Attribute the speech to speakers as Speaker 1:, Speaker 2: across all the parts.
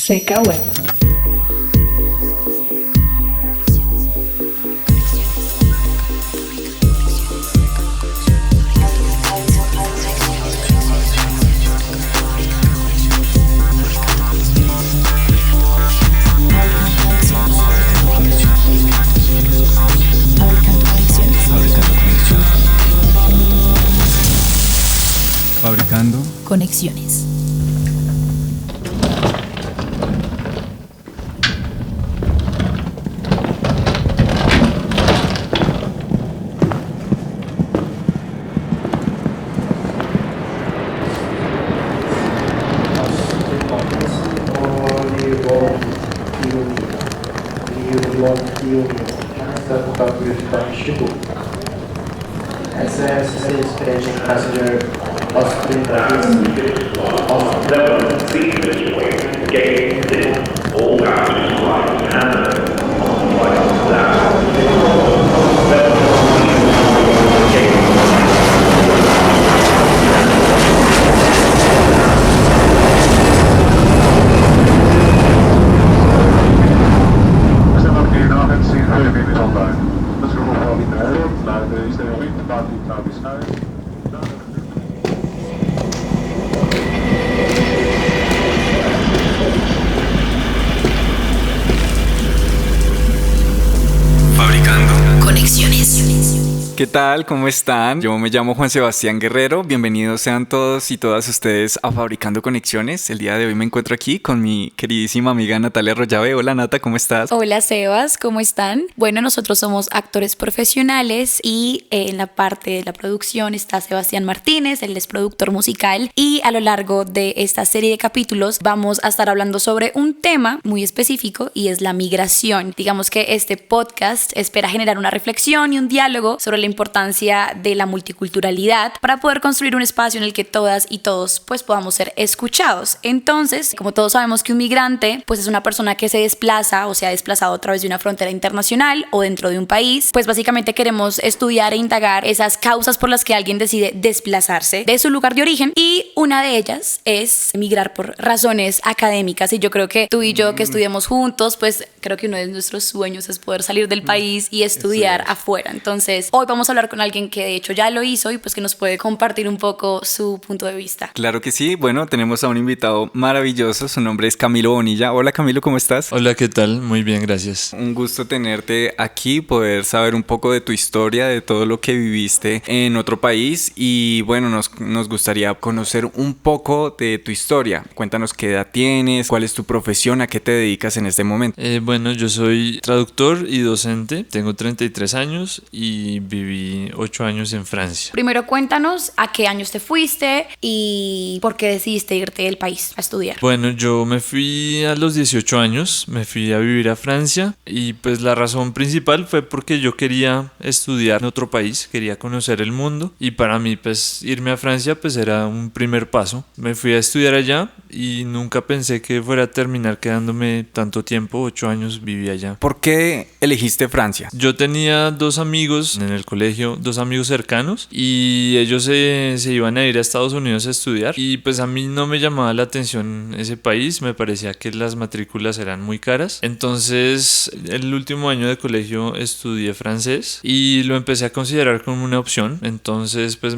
Speaker 1: Seca Web.
Speaker 2: Fabricando
Speaker 3: conexiones.
Speaker 2: ¿Qué tal? ¿Cómo están? Yo me llamo Juan Sebastián Guerrero. Bienvenidos sean todos y todas ustedes a Fabricando Conexiones. El día de hoy me encuentro aquí con mi queridísima amiga Natalia Rollave. Hola Nata, ¿cómo estás?
Speaker 3: Hola Sebas, ¿cómo están? Bueno, nosotros somos actores profesionales y en la parte de la producción está Sebastián Martínez, él es productor musical, y a lo largo de esta serie de capítulos vamos a estar hablando sobre un tema muy específico y es la migración. Digamos que este podcast espera generar una reflexión y un diálogo sobre la importancia de la multiculturalidad para poder construir un espacio en el que todas y todos pues podamos ser escuchados. Entonces, como todos sabemos que un migrante pues es una persona que se desplaza o se ha desplazado a través de una frontera internacional o dentro de un país, pues básicamente queremos estudiar e indagar esas causas por las que alguien decide desplazarse de su lugar de origen, y una de ellas es migrar por razones académicas. Y yo creo que tú y yo que estudiamos juntos, pues creo que uno de nuestros sueños es poder salir del país y estudiar afuera. Entonces, hoy vamos a hablar con alguien que de hecho ya lo hizo y pues que nos puede compartir un poco su punto de vista.
Speaker 2: Claro que sí. Bueno, tenemos a un invitado maravilloso. Su nombre es Camilo Bonilla. Hola Camilo, ¿cómo estás?
Speaker 4: Hola, ¿qué tal? Muy bien, gracias.
Speaker 2: Un gusto tenerte aquí, poder saber un poco de tu historia, de todo lo que viviste en otro país, y bueno, nos gustaría conocer un poco de tu historia. Cuéntanos qué edad tienes, cuál es tu profesión, a qué te dedicas en este momento.
Speaker 4: Bueno, yo soy traductor y docente, tengo 33 años y viví 8 años en Francia.
Speaker 3: Primero cuéntanos a qué años te fuiste y por qué decidiste irte del país a estudiar.
Speaker 4: Bueno, yo me fui a los 18 años, me fui a vivir a Francia, y pues la razón principal fue porque yo quería estudiar en otro país, quería conocer el mundo, y para mí pues irme a Francia pues era un primer paso. Me fui a estudiar allá y nunca pensé que fuera a terminar quedándome tanto tiempo. 8 años viví allá.
Speaker 2: ¿Por qué elegiste Francia?
Speaker 4: Yo tenía dos amigos en el colegio, dos amigos cercanos, y ellos se iban a ir a Estados Unidos a estudiar, y pues a mí no me llamaba la atención ese país, me parecía que las matrículas eran muy caras. Entonces el último año de colegio estudié francés y lo empecé a considerar como una opción. Entonces pues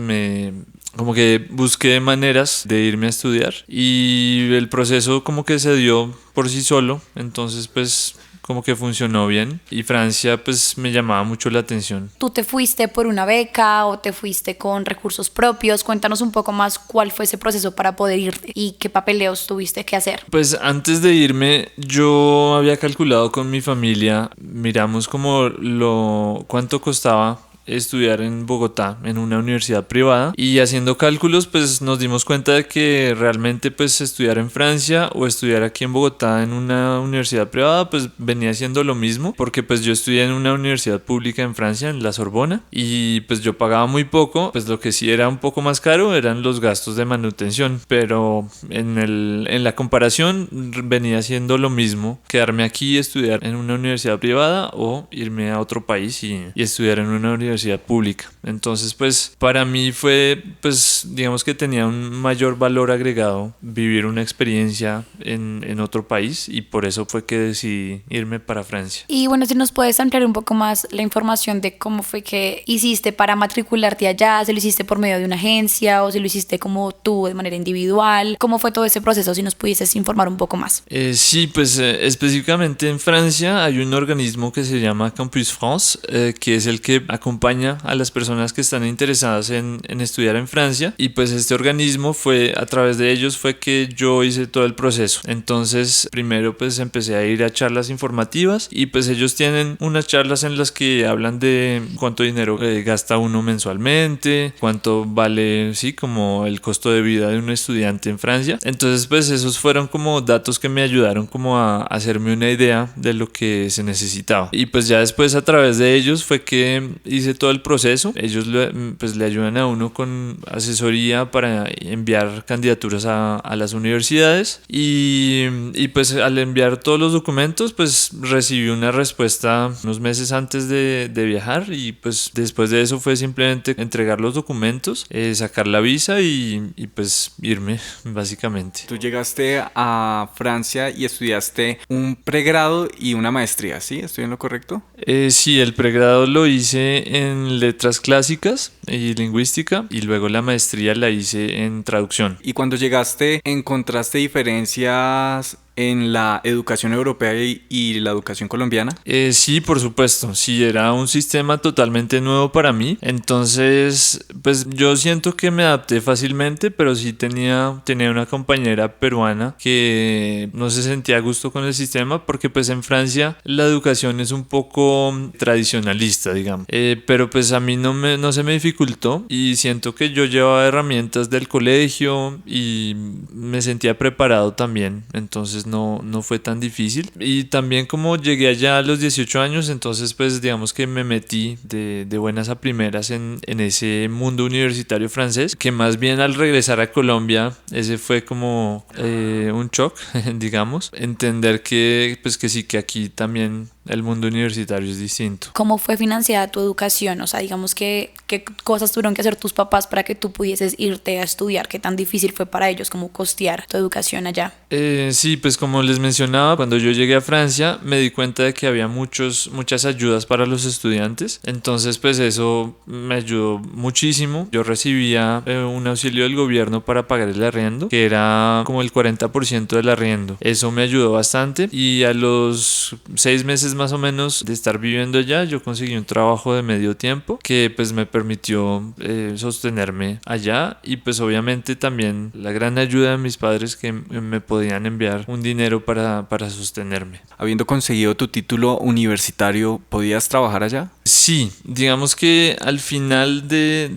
Speaker 4: como que busqué maneras de irme a estudiar, y el proceso como que se dio por sí solo. Entonces pues como que funcionó bien, y Francia pues me llamaba mucho la atención.
Speaker 3: ¿Tú te fuiste por una beca o te fuiste con recursos propios? Cuéntanos un poco más cuál fue ese proceso para poder irte y qué papeleos tuviste que hacer.
Speaker 4: Pues antes de irme yo había calculado con mi familia, miramos como cuánto costaba estudiar en Bogotá en una universidad privada, y haciendo cálculos pues nos dimos cuenta de que realmente pues estudiar en Francia o estudiar aquí en Bogotá en una universidad privada pues venía siendo lo mismo, porque pues yo estudié en una universidad pública en Francia, en la Sorbona, y pues yo pagaba muy poco. Pues lo que sí era un poco más caro eran los gastos de manutención, pero en la comparación venía siendo lo mismo quedarme aquí y estudiar en una universidad privada o irme a otro país y estudiar en una universidad universidad pública. Entonces pues para mí fue, pues digamos que tenía un mayor valor agregado vivir una experiencia en otro país, y por eso fue que decidí irme para Francia.
Speaker 3: Y bueno, si nos puedes ampliar un poco más la información de cómo fue que hiciste para matricularte allá, si lo hiciste por medio de una agencia o si lo hiciste como tú de manera individual, cómo fue todo ese proceso, si nos pudieses informar un poco más.
Speaker 4: Sí, pues específicamente en Francia hay un organismo que se llama Campus France, que es el que acompaña a las personas que están interesadas en estudiar en Francia, y pues este organismo fue, a través de ellos fue que yo hice todo el proceso. Entonces primero pues empecé a ir a charlas informativas, y pues ellos tienen unas charlas en las que hablan de cuánto dinero gasta uno mensualmente, cuánto vale, sí, como el costo de vida de un estudiante en Francia. Entonces pues esos fueron como datos que me ayudaron como a hacerme una idea de lo que se necesitaba, y pues ya después a través de ellos fue que hice todo el proceso. Ellos pues le ayudan a uno con asesoría para enviar candidaturas a las universidades, y pues al enviar todos los documentos pues recibí una respuesta unos meses antes de viajar, y pues después de eso fue simplemente entregar los documentos, sacar la visa y pues irme básicamente.
Speaker 2: Tú llegaste a Francia y estudiaste un pregrado y una maestría, ¿sí? ¿Estoy en lo correcto?
Speaker 4: Sí, el pregrado lo hice en letras clásicas y lingüística, y luego la maestría la hice en traducción.
Speaker 2: Y cuando llegaste, ¿encontraste diferencias en la educación europea y la educación colombiana?
Speaker 4: Sí, por supuesto. Sí, era un sistema totalmente nuevo para mí. Entonces, pues yo siento que me adapté fácilmente, pero sí tenía una compañera peruana que no se sentía a gusto con el sistema, porque pues en Francia la educación es un poco tradicionalista, digamos. Pero pues a mí no se me dificultó, y siento que yo llevaba herramientas del colegio y me sentía preparado también. Entonces no fue tan difícil, y también como llegué allá a los 18 años, entonces pues digamos que me metí de buenas a primeras en ese mundo universitario francés, que más bien al regresar a Colombia ese fue como un shock, digamos, entender que pues que sí, que aquí también el mundo universitario es distinto.
Speaker 3: ¿Cómo fue financiada tu educación? O sea, digamos que qué cosas tuvieron que hacer tus papás para que tú pudieses irte a estudiar, qué tan difícil fue para ellos como costear tu educación allá.
Speaker 4: Sí, pues como les mencionaba, cuando yo llegué a Francia me di cuenta de que había muchas ayudas para los estudiantes, entonces pues eso me ayudó muchísimo. Yo recibía un auxilio del gobierno para pagar el arriendo, que era como el 40% del arriendo. Eso me ayudó bastante, y a los 6 meses más o menos de estar viviendo allá, yo conseguí un trabajo de medio tiempo que pues me permitió sostenerme allá, y pues obviamente también la gran ayuda de mis padres, que me podían enviar un dinero para sostenerme.
Speaker 2: Habiendo conseguido tu título universitario, ¿podías trabajar allá?
Speaker 4: Sí, digamos que al final de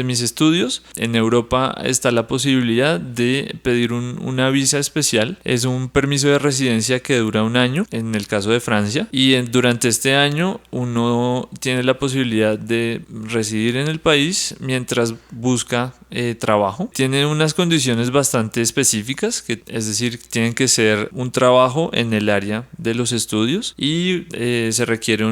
Speaker 4: mis estudios en Europa está la posibilidad de pedir una visa especial. Es un permiso de residencia que dura un año en el caso de Francia, y durante este año uno tiene la posibilidad de residir en el país mientras busca trabajo. Tiene unas condiciones bastante específicas, es decir, tienen que ser un trabajo en el área de los estudios, y se requiere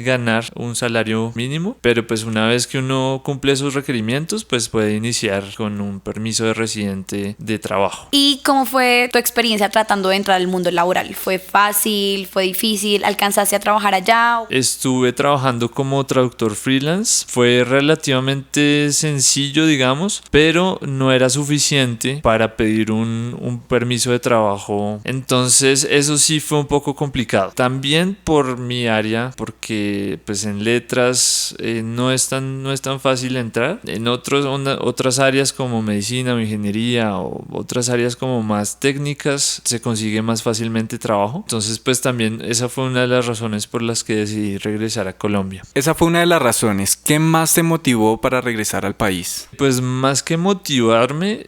Speaker 4: ganar un salario mínimo, pero pues una vez que uno cumple esos requerimientos pues puede iniciar con un permiso de residente de trabajo.
Speaker 3: ¿Y cómo fue tu experiencia tratando de entrar al mundo laboral? ¿Fue fácil? ¿Fue difícil? ¿Alcanzaste a trabajar allá?
Speaker 4: Estuve trabajando como traductor freelance. Fue relativamente sencillo, digamos, pero no era suficiente para pedir un permiso de trabajo. Entonces eso sí fue un poco complicado. También por mi área, porque pues en letras no es tan fácil entrar. En otras áreas como medicina o ingeniería, o otras áreas como más técnicas, se consigue más fácilmente trabajo. Entonces pues también esa fue una de las razones por las que decidí regresar a Colombia.
Speaker 2: Esa fue una de las razones. ¿Qué más te motivó para regresar al país?
Speaker 4: Pues más que motivarme,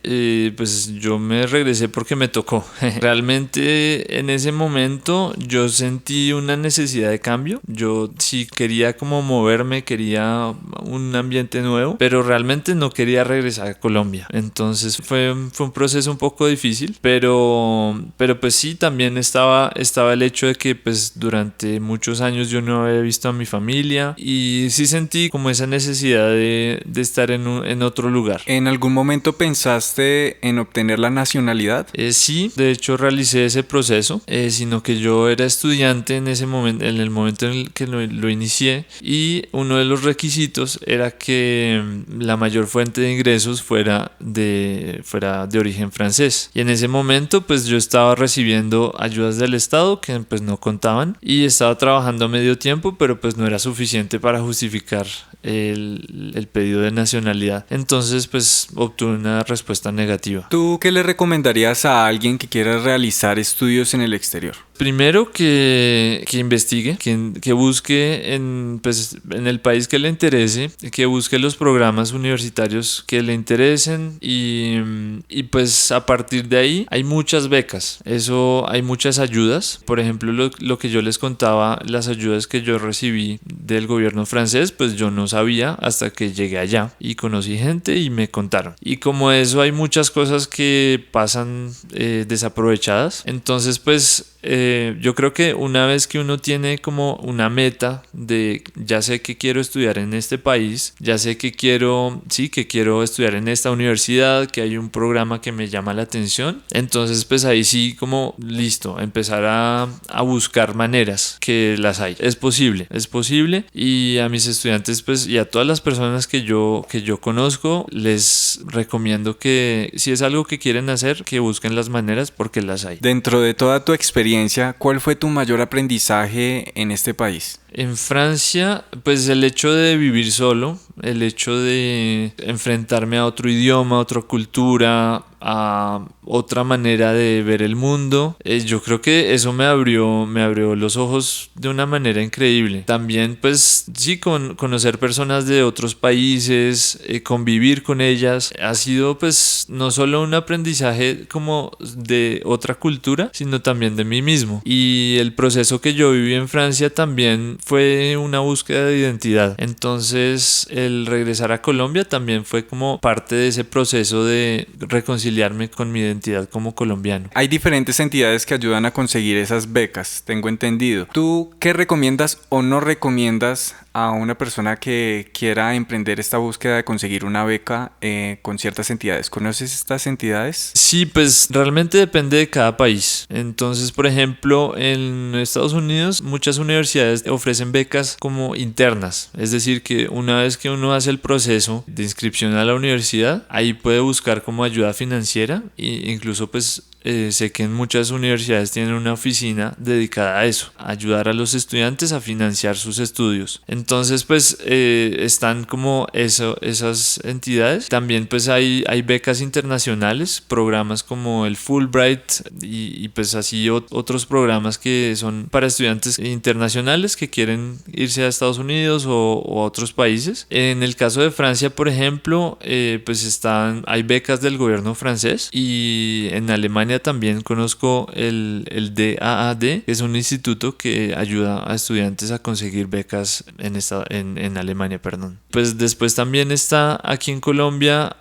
Speaker 4: pues yo me regresé porque me tocó. Realmente en ese momento yo sentí una necesidad de cambio. Yo sí quería como moverme, quería un ambiente nuevo, pero realmente no quería regresar a Colombia. Entonces fue un proceso un poco difícil, pero pues sí, también estaba el hecho de que pues durante muchos años yo no había visto a mi familia y sí sentí como esa necesidad de estar en otro lugar.
Speaker 2: ¿En algún momento pensaste en obtener la nacionalidad?
Speaker 4: Sí, de hecho realicé ese proceso, sino que yo era estudiante en ese momento, en el momento en el que lo inicié, y uno de los requisitos era que la mayor fuente de ingresos fuera de origen francés. Y en ese momento pues yo estaba recibiendo ayudas del Estado que pues no contaban y estaba trabajando a medio tiempo, pero pues no era suficiente para justificar el pedido de nacionalidad. Entonces pues obtuve una respuesta negativa.
Speaker 2: ¿Tú qué le recomendarías a alguien que quiera realizar estudios en el exterior?
Speaker 4: Primero que investigue, que busque en el país que le interese, que busque los programas universitarios que le interesen y pues a partir de ahí hay muchas becas, hay muchas ayudas. Por ejemplo, lo que yo les contaba, las ayudas que yo recibí del gobierno francés, pues yo no sabía hasta que llegué allá y conocí gente y me contaron. Y como eso hay muchas cosas que pasan desaprovechadas, entonces pues yo creo que una vez que uno tiene como una meta de ya sé que quiero estudiar en este país, ya sé que quiero estudiar en esta universidad, que hay un programa que me llama la atención, entonces pues ahí sí como listo, empezar a buscar maneras, que las hay. Es posible y a mis estudiantes pues y a todas las personas que yo conozco les recomiendo que si es algo que quieren hacer, que busquen las maneras porque las hay.
Speaker 2: Dentro de toda tu experiencia, ¿cuál fue tu mayor aprendizaje en este país?
Speaker 4: En Francia, pues el hecho de vivir solo, el hecho de enfrentarme a otro idioma, a otra cultura, a otra manera de ver el mundo, yo creo que eso me abrió los ojos de una manera increíble. También pues sí, conocer personas de otros países, convivir con ellas, ha sido pues no solo un aprendizaje como de otra cultura, sino también de mí mismo. Y el proceso que yo viví en Francia también fue una búsqueda de identidad. Entonces el regresar a Colombia también fue como parte de ese proceso de reconciliarme con mi identidad como colombiano.
Speaker 2: Hay diferentes entidades que ayudan a conseguir esas becas, tengo entendido. ¿Tú qué recomiendas o no recomiendas a una persona que quiera emprender esta búsqueda de conseguir una beca con ciertas entidades? ¿Conoces estas entidades?
Speaker 4: Sí, pues realmente depende de cada país. Entonces, por ejemplo, en Estados Unidos muchas universidades ofrecen becas como internas, es decir, que una vez que uno hace el proceso de inscripción a la universidad, ahí puede buscar como ayuda financiera e incluso pues sé que en muchas universidades tienen una oficina dedicada a eso, a ayudar a los estudiantes a financiar sus estudios. Entonces pues están como esas entidades. También pues hay becas internacionales, programas como el Fulbright y pues así otros programas que son para estudiantes internacionales que quieren irse a Estados Unidos o a otros países. En el caso de Francia, por ejemplo, pues hay becas del gobierno francés, y en Alemania también conozco el DAAD, que es un instituto que ayuda a estudiantes a conseguir becas en Alemania, perdón. Pues después también está aquí en Colombia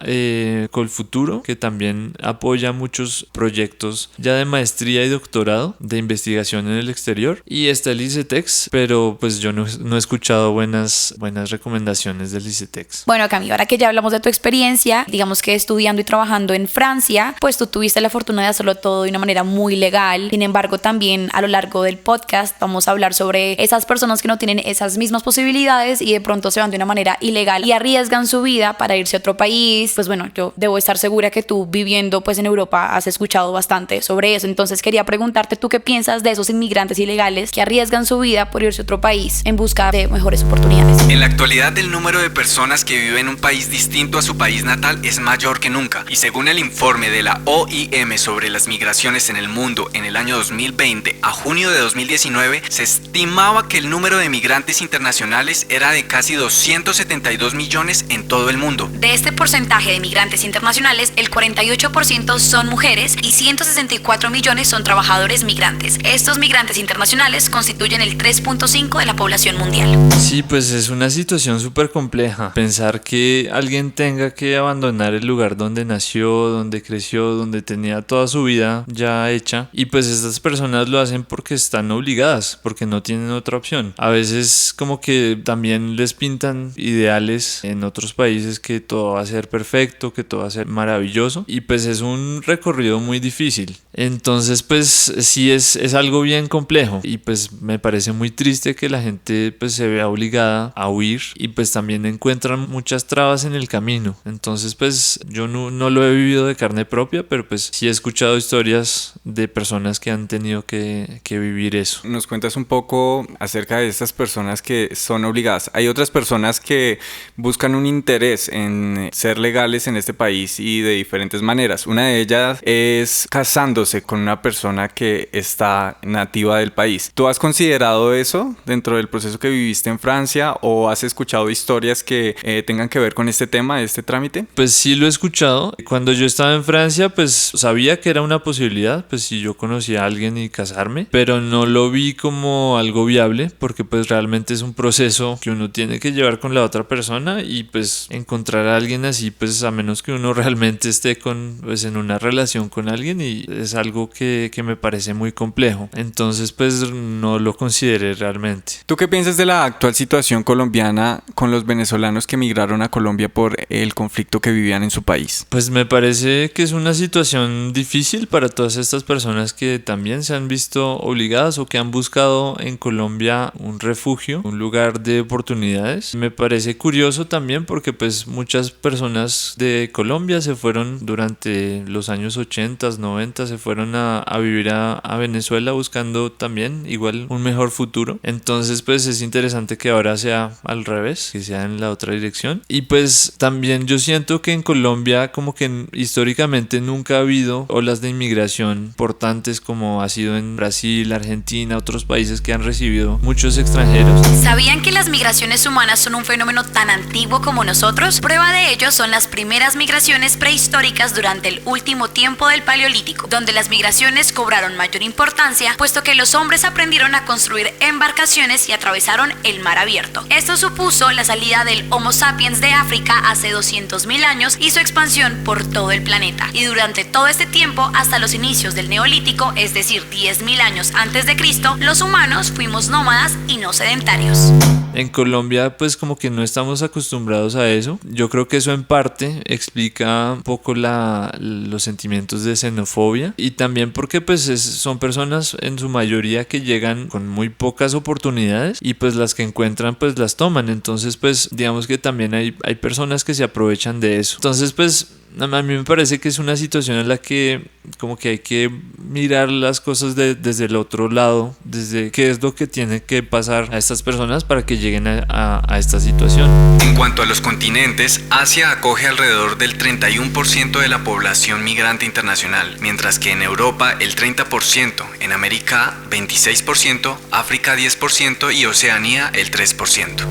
Speaker 4: Colfuturo, que también apoya muchos proyectos ya de maestría y doctorado de investigación en el exterior, y está el ICETEX, pero pues yo no he escuchado buenas recomendaciones del ICETEX.
Speaker 3: Bueno, Cami, ahora que ya hablamos de tu experiencia, digamos que estudiando y trabajando en Francia, pues tú tuviste la fortuna de hacerlo todo de una manera muy legal. Sin embargo, también a lo largo del podcast vamos a hablar sobre esas personas que no tienen esas mismas posibilidades y de pronto se van de una manera ilegal y arriesgan su vida para irse a otro país. Pues bueno, yo debo estar segura que tú, viviendo pues en Europa, has escuchado bastante sobre eso. Entonces quería preguntarte, ¿tú qué piensas de esos inmigrantes ilegales que arriesgan su vida por irse a otro país en busca de mejores oportunidades?
Speaker 2: En la actualidad, el número de personas que viven en un país distinto a su país natal es mayor que nunca, y según el informe de la OIM sobre las migraciones en el mundo en el año 2020 a junio de 2019, se estimaba que el número de migrantes internacionales era de casi 272 millones en todo el mundo.
Speaker 3: De este porcentaje de migrantes internacionales, el 48% son mujeres y 164 millones son trabajadores migrantes. Estos migrantes internacionales constituyen el 3.5% 0.5% de la población mundial.
Speaker 4: Sí, pues es una situación súper compleja. Pensar que alguien tenga que abandonar el lugar donde nació, donde creció, donde tenía toda su vida ya hecha. Y pues estas personas lo hacen porque están obligadas, porque no tienen otra opción. A veces como que también les pintan ideales en otros países que todo va a ser perfecto, que todo va a ser maravilloso. Y pues es un recorrido muy difícil. Entonces pues sí es algo bien complejo. Y pues me parece muy triste que la gente pues se vea obligada a huir y pues también encuentran muchas trabas en el camino. Entonces pues yo no lo he vivido de carne propia, pero pues sí he escuchado historias de personas que han tenido que vivir eso.
Speaker 2: Nos cuentas un poco acerca de estas personas que son obligadas. Hay otras personas que buscan un interés en ser legales en este país y de diferentes maneras. Una de ellas es casándose con una persona que está nativa del país. ¿Tú has considerado eso dentro del proceso que viviste en Francia o has escuchado historias que tengan que ver con este tema, este trámite?
Speaker 4: Pues sí lo he escuchado. Cuando yo estaba en Francia, pues sabía que era una posibilidad, pues si yo conocía a alguien y casarme, pero no lo vi como algo viable porque pues realmente es un proceso que uno tiene que llevar con la otra persona y pues encontrar a alguien así, pues a menos que uno realmente esté pues en una relación con alguien, y es algo que me parece muy complejo. Entonces pues no lo consideré realmente.
Speaker 2: ¿Tú qué piensas de la actual situación colombiana con los venezolanos que migraron a Colombia por el conflicto que vivían en su país?
Speaker 4: Pues me parece que es una situación difícil para todas estas personas que también se han visto obligadas o que han buscado en Colombia un refugio, un lugar de oportunidades. Me parece curioso también porque pues muchas personas de Colombia se fueron durante los años 80, 90, se fueron a vivir a Venezuela buscando también igual un mejor futuro. Entonces pues es interesante que ahora sea al revés, que sea en la otra dirección. Y pues también yo siento que en Colombia como que históricamente nunca ha habido olas de inmigración importantes como ha sido en Brasil, Argentina, otros países que han recibido muchos extranjeros.
Speaker 3: ¿Sabían que las migraciones humanas son un fenómeno tan antiguo como nosotros? Prueba de ello son las primeras migraciones prehistóricas durante el último tiempo del Paleolítico, donde las migraciones cobraron mayor importancia, puesto que los hombres aprendieron a construir embarcaciones y atravesaron el mar abierto. Esto supuso la salida del Homo sapiens de África hace 200.000 años y su expansión por todo el planeta. Y durante todo este tiempo, hasta los inicios del Neolítico, es decir, 10.000 años antes de Cristo, los humanos fuimos nómadas y no sedentarios.
Speaker 4: En Colombia pues como que no estamos acostumbrados a eso. Yo creo que eso en parte explica un poco los sentimientos de xenofobia, y también porque pues son personas en su mayoría que llegan con muy pocas oportunidades y pues las que encuentran pues las toman. Entonces pues digamos que también hay personas que se aprovechan de eso. Entonces pues a mí me parece que es una situación en la que como que hay que mirar las cosas desde el otro lado, desde qué es lo que tiene que pasar a estas personas para que lleguen a esta situación.
Speaker 2: En cuanto a los continentes, Asia acoge alrededor del 31% de la población migrante internacional, mientras que en Europa el 30%, en América 26%, África 10% y Oceanía el 3%.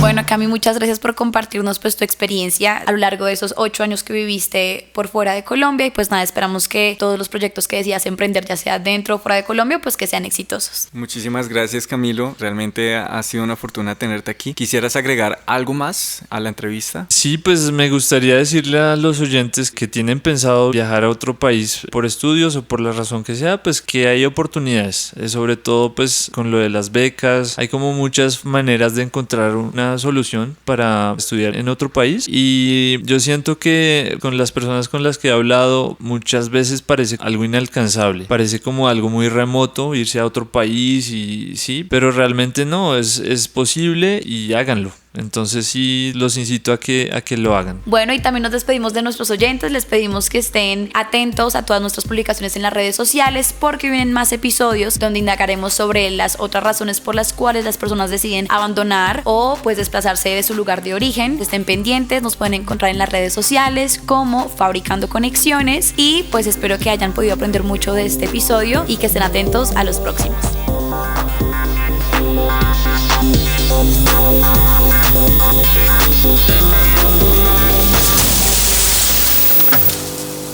Speaker 3: Bueno, Cami, muchas gracias por compartirnos pues tu experiencia a lo largo de esos 8 años que viviste por fuera de Colombia, y pues nada, esperamos que todos los proyectos que decidas emprender, ya sea dentro o fuera de Colombia, pues que sean exitosos.
Speaker 2: Muchísimas gracias, Camilo, realmente ha sido una fortuna tenerte aquí. ¿Quisieras agregar algo más a la entrevista?
Speaker 4: Sí, pues me gustaría decirle a los oyentes que tienen pensado viajar a otro país por estudios o por la razón que sea, pues que hay oportunidades, sobre todo pues con lo de las becas. Hay como muchas maneras de encontrar una solución para estudiar en otro país, y yo siento que con las personas con las que he hablado muchas veces parece algo inalcanzable, parece como algo muy remoto irse a otro país, y sí, pero realmente no, es posible, y háganlo. Entonces sí los incito a que lo hagan.
Speaker 3: Bueno, y también nos despedimos de nuestros oyentes. Les pedimos que estén atentos a todas nuestras publicaciones en las redes sociales, porque vienen más episodios donde indagaremos sobre las otras razones por las cuales las personas deciden abandonar o pues desplazarse de su lugar de origen. Estén pendientes, nos pueden encontrar en las redes sociales como Fabricando Conexiones, y pues espero que hayan podido aprender mucho de este episodio y que estén atentos a los próximos.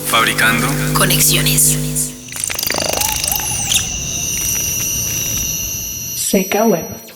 Speaker 2: Fabricando
Speaker 3: Conexiones.
Speaker 1: Seca Web.